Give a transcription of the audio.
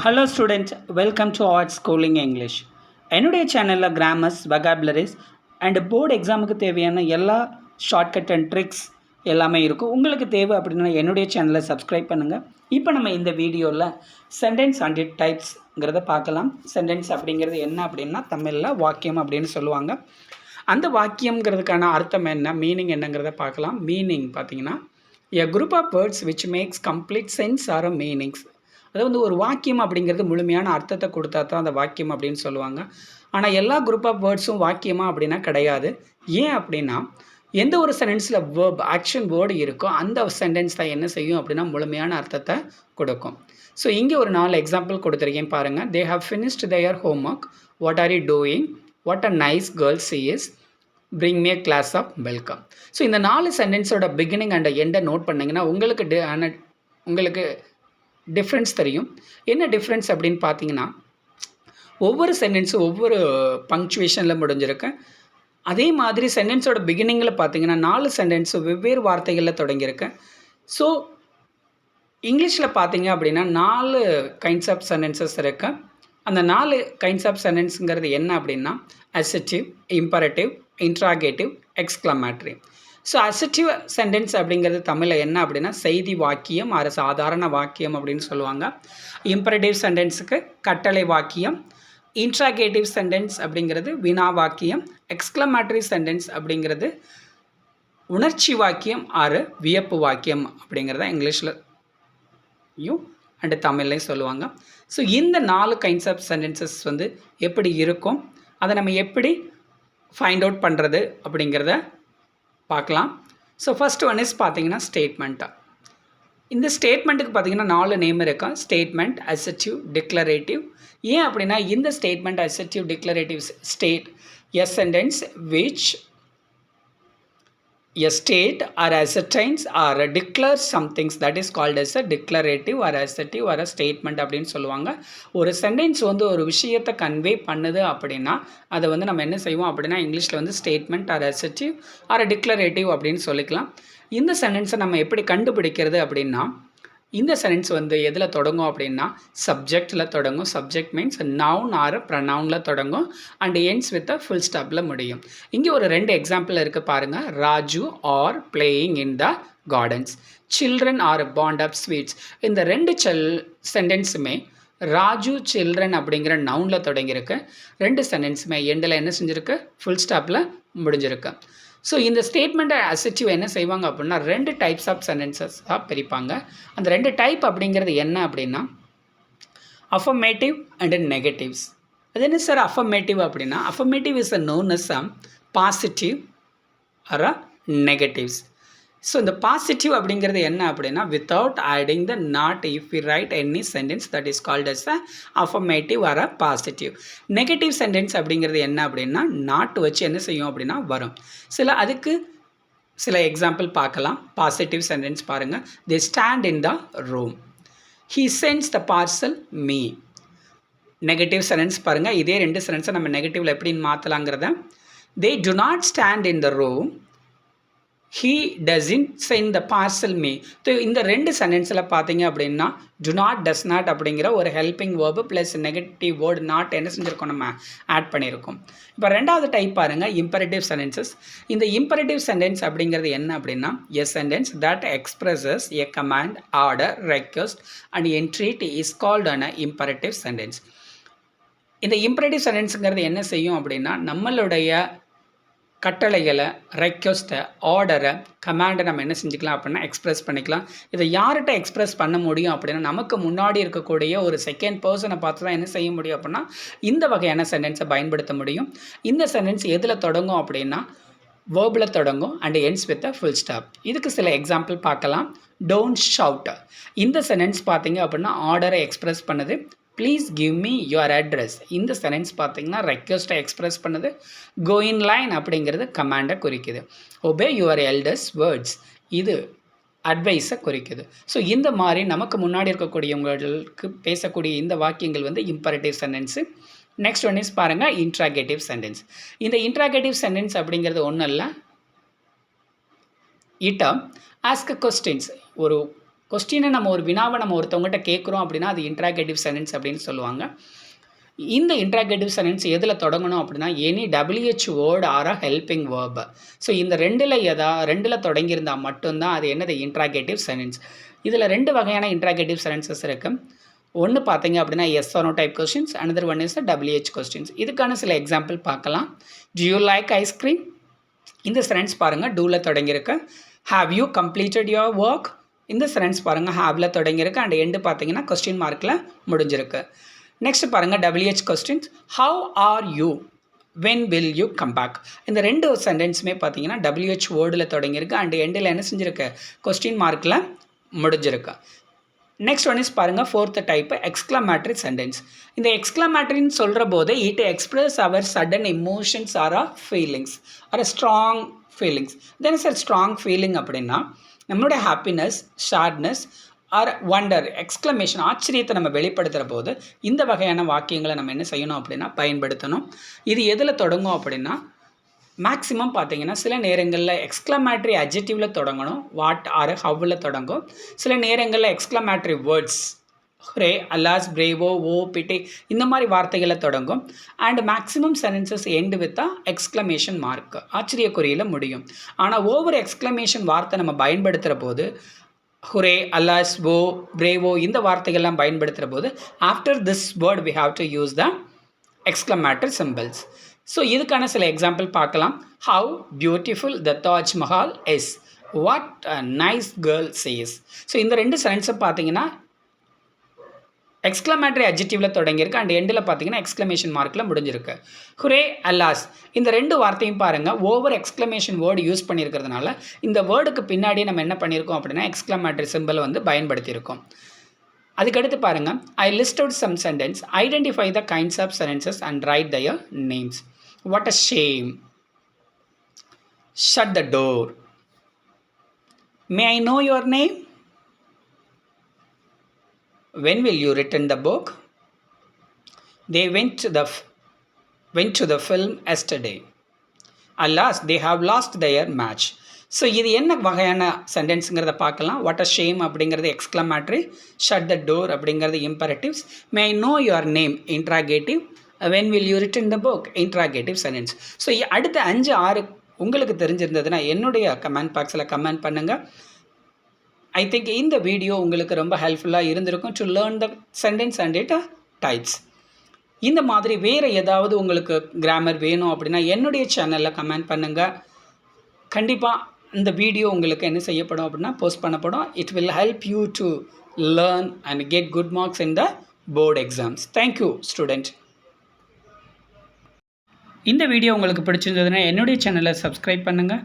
Hello students, welcome to art schooling English. என்னுடைய சேனலில் Cramer's, வெகாபுலரிஸ் and board எக்ஸாமுக்கு தேவையான எல்லா ஷார்ட்கட் அண்ட் ட்ரிக்ஸ் எல்லாமே இருக்கும். உங்களுக்கு தேவை அப்படின்னா என்னுடைய சேனலை சப்ஸ்கிரைப் பண்ணுங்கள். இப்போ நம்ம இந்த வீடியோவில் சென்டென்ஸ் அண்ட் இட் டைப்ஸ்ங்கிறத பார்க்கலாம். சென்டென்ஸ் அப்படிங்கிறது என்ன அப்படின்னா தமிழில் வாக்கியம் அப்படின்னு சொல்லுவாங்க. அந்த வாக்கியம்ங்கிறதுக்கான அர்த்தம் என்ன, மீனிங் என்னங்கிறத பார்க்கலாம். மீனிங் பார்த்தீங்கன்னா a group of words which makes complete sense or meanings. அது வந்து ஒரு வாக்கியம் அப்படிங்கிறது முழுமையான அர்த்தத்தை கொடுத்தா தான் அந்த வாக்கியம் அப்படின்னு சொல்லுவாங்க. ஆனால் எல்லா குரூப் ஆஃப் வேர்ட்ஸும் வாக்கியமாக அப்படின்னா கிடையாது. ஏன் அப்படின்னா எந்த ஒரு சென்டென்ஸில் வேர்ப் ஆக்ஷன் வேர்டு இருக்கோ அந்த சென்டென்ஸ் தான் என்ன செய்யும் அப்படின்னா முழுமையான அர்த்தத்தை கொடுக்கும். ஸோ இங்கே ஒரு 4 எக்ஸாம்பிள் கொடுத்துருக்கேன் பாருங்கள். They have finished their homework. What are you doing? What a nice girl she is. Bring me glass of welcome. So இந்த 4 சென்டென்ஸோட பிகினிங் அண்ட் எண்டை நோட் பண்ணிங்கன்னா உங்களுக்கு டிஃப்ரென்ஸ் தெரியும். என்ன டிஃப்ரென்ஸ் அப்படின்னு பார்த்தீங்கன்னா ஒவ்வொரு சென்டென்ஸும் ஒவ்வொரு பங்க்சுவேஷனில் முடிஞ்சிருக்கு. அதே மாதிரி சென்டென்ஸோட பிகினிங்கில் பார்த்தீங்கன்னா 4 சென்டென்ஸும் வெவ்வேறு வார்த்தைகளில் தொடங்கியிருக்கு. ஸோ இங்கிலீஷில் பார்த்தீங்க அப்படின்னா 4 கைண்ட்ஸ் ஆஃப் சென்டென்சஸ் இருக்கு. அந்த 4 கைண்ட்ஸ் ஆஃப் சென்டென்ஸுங்கிறது என்ன அப்படின்னா assertive, imperative, interrogative, exclamatory. So assertive sentence அப்படிங்கிறது தமிழில் என்ன அப்படின்னா செய்தி வாக்கியம், சாதாரண வாக்கியம் அப்படின்னு சொல்லுவாங்க. இம்பரேட்டிவ் சென்டென்ஸுக்கு கட்டளை வாக்கியம். இன்ட்ராகேட்டிவ் சென்டென்ஸ் அப்படிங்கிறது வினா வாக்கியம். எக்ஸ்க்ளமேட்டரி சென்டென்ஸ் அப்படிங்கிறது உணர்ச்சி வாக்கியம் வியப்பு வாக்கியம் அப்படிங்கிறத இங்கிலீஷ்லையும் அண்டு தமிழ்லையும் சொல்லுவாங்க. ஸோ இந்த 4 கைண்ட்ஸ் ஆஃப் சென்டென்சஸ் வந்து எப்படி இருக்கும், அதை நம்ம எப்படி ஃபைண்ட் அவுட் பண்ணுறது அப்படிங்கிறத பார்க்கலாம். ஸோ ஃபஸ்ட் ஒன் இஸ் பார்த்தீங்கன்னா ஸ்டேட்மெண்ட்டாக. இந்த ஸ்டேட்மெண்ட்டுக்கு பார்த்தீங்கன்னா 4 நேம் இருக்கா. Statement, assertive, declarative. ஏன் அப்படின்னா இந்த statement, assertive, declarative state a sentence which a state or ascertains or declares some things, that is called as a declarative or assertive or a statement அப்படின்னு சொல்லுவாங்க. ஒரு சென்டென்ஸ் வந்து ஒரு விஷயத்தை கன்வே பண்ணுது அப்படின்னா அதை வந்து நம்ம என்ன செய்வோம் அப்படின்னா இங்கிலீஷில் வந்து statement or assertive or declarative அப்படின்னு சொல்லிக்கலாம். இந்த சென்டென்ஸை நம்ம எப்படி கண்டுபிடிக்கிறது அப்படின்னா இந்த சென்டென்ஸ் வந்து எதில் தொடங்கும் அப்படின்னா சப்ஜெக்டில் தொடங்கும். சப்ஜெக்ட் மீன்ஸ் நவுன் ஆர் ப்ரனவுனில் தொடங்கும் and ends with a full ஸ்டாப்பில் முடியும். இங்கே ஒரு 2 எக்ஸாம்பிள் இருக்குது பாருங்கள். Raju are playing in the gardens. Children are fond of sweets. இந்த 2 சென்டென்ஸுமே ராஜு, சில்ட்ரன் அப்படிங்கிற நவுனில் தொடங்கியிருக்கு. 2 சென்டென்ஸுமே எண்டில் என்ன செஞ்சுருக்கு, ஃபுல் ஸ்டாப்பில் முடிஞ்சிருக்கு. ஸோ இந்த ஸ்டேட்மெண்ட்டை அசர்ட்டிவ் என்ன செய்வாங்க அப்படின்னா 2 டைப்ஸ் ஆஃப் சென்டென்சஸாக பிரிப்பாங்க. அந்த 2 டைப் அப்படிங்கிறது என்ன அப்படின்னா அஃபர்மேட்டிவ் அண்ட் நெகட்டிவ்ஸ். அது என்ன சார் அஃபர்மேட்டிவ் அப்படின்னா affirmative is a known as positive or negatives. So இந்த பாசிட்டிவ் அப்படிங்கிறது என்ன அப்படின்னா without adding the not if we write any sentence that is called as a affirmative or positive. Negative sentence அப்படிங்கிறது என்ன அப்படின்னா not வச்சு என்ன செய்யும் அப்படின்னா வரும். அதுக்கு சில எக்ஸாம்பிள் பார்க்கலாம். பாசிட்டிவ் சென்டென்ஸ் பாருங்கள். They stand in the room. He sends the parcel me. Negative sentence பாருங்கள். இதே 2 சென்டென்ஸை நம்ம நெகட்டிவில் எப்படின்னு மாற்றலாங்கிறத. They do not stand in the room. he doesn't send the parcel me. So இந்த 2 சென்டென்ஸில் பார்த்தீங்க அப்படின்னா do not, does not அப்படிங்கிற ஒரு helping verb plus negative word not என்ன செஞ்சுருக்கோம், நம்ம ஆட் பண்ணியிருக்கோம். இப்போ 2வது டைப் பாருங்கள், இம்பரேட்டிவ் சென்டென்சஸ். இந்த இம்பரேட்டிவ் சென்டென்ஸ் அப்படிங்கிறது என்ன அப்படின்னா எ sentence that expresses a command, order, request and என்ட்ரீட் is called an imperative sentence. இந்த இம்பரேட்டிவ் சென்டென்ஸுங்கிறது என்ன செய்யும் அப்படின்னா நம்மளுடைய கட்டளைகளை, ரெக்வெஸ்ட்டை, ஆர்டரை, கமாண்டை நம்ம என்ன செஞ்சுக்கலாம் அப்படின்னா எக்ஸ்ப்ரெஸ் பண்ணிக்கலாம். இதை யார்கிட்ட எக்ஸ்ப்ரெஸ் பண்ண முடியும் அப்படின்னா நமக்கு முன்னாடி இருக்கக்கூடிய ஒரு செகண்ட் பர்சனை பார்த்து தான் என்ன செய்ய முடியும் அப்படின்னா இந்த வகையான சென்டென்ஸை பயன்படுத்த முடியும். இந்த சென்டென்ஸ் எதில் தொடங்கும் அப்படின்னா வேர்பில் தொடங்கும் and ends with a full stop. இதுக்கு சில எக்ஸாம்பிள் பார்க்கலாம். Don't shout. இந்த சென்டென்ஸ் பார்த்தீங்க அப்படின்னா ஆர்டரை எக்ஸ்ப்ரெஸ் பண்ணுது. Please give me your address. இந்த சென்டென்ஸ் பார்த்தீங்கன்னா ரெக்வெஸ்ட்டை எக்ஸ்ப்ரெஸ் பண்ணுது. கோ இன் லைன் அப்படிங்கிறது கமாண்டை குறிக்குது. ஒபே யுவர் எல்டர்ஸ் வேர்ட்ஸ், இது அட்வைஸை குறிக்குது. ஸோ இந்த மாதிரி நமக்கு முன்னாடி இருக்கக்கூடியவங்களுக்கு பேசக்கூடிய இந்த வாக்கியங்கள் வந்து imperative sentence. Next one is பாருங்கள் இன்ட்ராகேட்டிவ் சென்டென்ஸ். இந்த இன்ட்ராகேட்டிவ் சென்டென்ஸ் அப்படிங்கிறது ஒன்றும் இல்லை. It ask questions. ஒரு கொஸ்டினை நம்ம ஒரு வினாவை நம்ம ஒருத்தவங்ககிட்ட கேட்குறோம் அப்படின்னா அது இன்ட்ராகேட்டிவ் சென்டென்ஸ் அப்படின்னு சொல்லுவாங்க. இந்த இன்ட்ராகேட்டிவ் சென்டென்ஸ் எதில் தொடங்கணும் அப்படின்னா எனி WH வேர்ட் ஆர் அ ஹெல்பிங் வேர்ப். ஸோ இந்த ரெண்டில் தொடங்கியிருந்தால் மட்டும்தான் அது என்னது இன்ட்ராகேட்டிவ் சென்டென்ஸ். இதில் 2 வகையான இன்ட்ராகேட்டிவ் சென்டென்சஸ் இருக்குது. ஒன்று பார்த்தீங்க அப்படின்னா yes or no type questions, another one is WH questions. இதுக்கான சில எக்ஸாம்பிள் பார்க்கலாம். Do you like ice cream? இந்த சென்டென்ஸ் பாருங்கள் டூவில் தொடங்கியிருக்கு. Have you completed your work? இந்த சென்டென்ஸ் பாருங்கள் ஹாவில் தொடங்கியிருக்கு அண்ட் எண்டு பார்த்தீங்கன்னா கொஸ்டின் மார்க்கில் முடிஞ்சிருக்கு. நெக்ஸ்ட் பாருங்கள் WH questions. How are you? When will you come back? இந்த 2 சென்டென்ஸுமே பார்த்தீங்கன்னா WH வேர்டில் தொடங்கியிருக்கு அண்ட் எண்டில் என்ன செஞ்சுருக்கு கொஸ்டின் மார்க்கில் முடிஞ்சிருக்கு. நெக்ஸ்ட் ஒன் இஸ் பாருங்கள் 4th டைப் எக்ஸ்க்ளமேட்டரி சென்டென்ஸ். இந்த எக்ஸ்க்ளமேட்டரின்னு சொல்கிற போது it express our sudden emotions or or feelings or strong feelings. Then sir strong feeling அப்படின்னா நம்மளுடைய happiness, sadness or wonder, exclamation, ஆச்சரியத்தை நம்ம வெளிப்படுத்துகிற போது இந்த வகையான வாக்கியங்களை நம்ம என்ன செய்யணும் அப்படின்னா பயன்படுத்தணும். இது எதில் தொடங்கும் அப்படின்னா மேக்ஸிமம் பார்த்தீங்கன்னா சில நேரங்களில் எக்ஸ்க்ளமேட்டரி அட்ஜெக்டிவில் தொடங்கணும், வாட் ஆர் ஹவ்வில் தொடங்கும். சில நேரங்களில் எக்ஸ்க்ளமேட்டரி வேர்ட்ஸ் ஹ்ரே, அலாஸ், பிரேவோ, ஓ, பிட்டே இந்த மாதிரி வார்த்தைகளை தொடங்கும். அண்ட் மேக்ஸிமம் சென்டென்சஸ் எண்டு வித்தா எக்ஸ்க்ளமேஷன் மார்க், ஆச்சரியக்குறியில் முடியும். ஆனால் ஓவர் எக்ஸ்க்ளமேஷன் வார்த்தை நம்ம பயன்படுத்துகிற போது ஹுரே, அலாஸ், ஓ, பிரேவோ இந்த வார்த்தைகள்லாம் பயன்படுத்துகிற போது after this word we have to use the exclamatory symbols. So இதுக்கான சில எக்ஸாம்பிள் பார்க்கலாம். How beautiful the Taj Mahal is, what a nice girl she's. ஸோ இந்த 2 சென்டென்ஸை பார்த்தீங்கன்னா எக்ஸ்க்ளமேட்டரி அட்ஜெக்டிவில் தொடங்கியிருக்கு அண்ட் எண்டில் பார்த்தீங்கன்னா எக்ஸ்க்ளமேஷன் மார்க்கில் முடிஞ்சிருக்கு. ஹுரே, அல்லாஸ் இந்த 2 வார்த்தையும் பாருங்கள் ஓவர் எக்ஸ்க்ளமேஷன் வேர்டு யூஸ் பண்ணியிருக்கிறதுனால இந்த வேர்டுக்கு பின்னாடி நம்ம என்ன பண்ணியிருக்கோம் அப்படின்னா எக்ஸ்க்ளமேட்டரி சிம்பிள் வந்து பயன்படுத்தியிருக்கோம். அதுக்கடுத்து பாருங்கள் I list out some sentence, identify the kinds of sentences and write their names. What a shame, shut the door, may I know your name, when will you return the book, they went to the film yesterday, alas they have lost their match. So இது என்ன வகையான சென்டென்ஸுங்கிறத பார்க்கலாம். What a shame அப்படிங்கிறது exclamatory, shut the door அப்படிங்கிறது imperatives, may I know your name interrogative, when will you return the book interrogative sentence. So அடுத்த 5-6 உங்களுக்கு தெரிஞ்சிருந்ததுன்னா என்னுடைய கமெண்ட் பாக்ஸில் கமெண்ட் பண்ணுங்கள். ஐ திங்க் இந்த வீடியோ உங்களுக்கு ரொம்ப ஹெல்ப்ஃபுல்லாக இருந்திருக்கும் to learn the sentence and it types. இந்த மாதிரி வேறு ஏதாவது உங்களுக்கு கிராமர் வேணும் அப்படின்னா என்னுடைய சேனலில் கமெண்ட் பண்ணுங்கள். கண்டிப்பாக இந்த வீடியோ உங்களுக்கு என்ன செய்யப்படும் அப்படின்னா போஸ்ட் பண்ணப்படும். It will help you to learn and get good marks in the board exams. Thank you student. இந்த வீடியோ உங்களுக்கு பிடிச்சிருந்ததுன்னா என்னுடைய சேனலை சப்ஸ்கிரைப் பண்ணுங்கள்.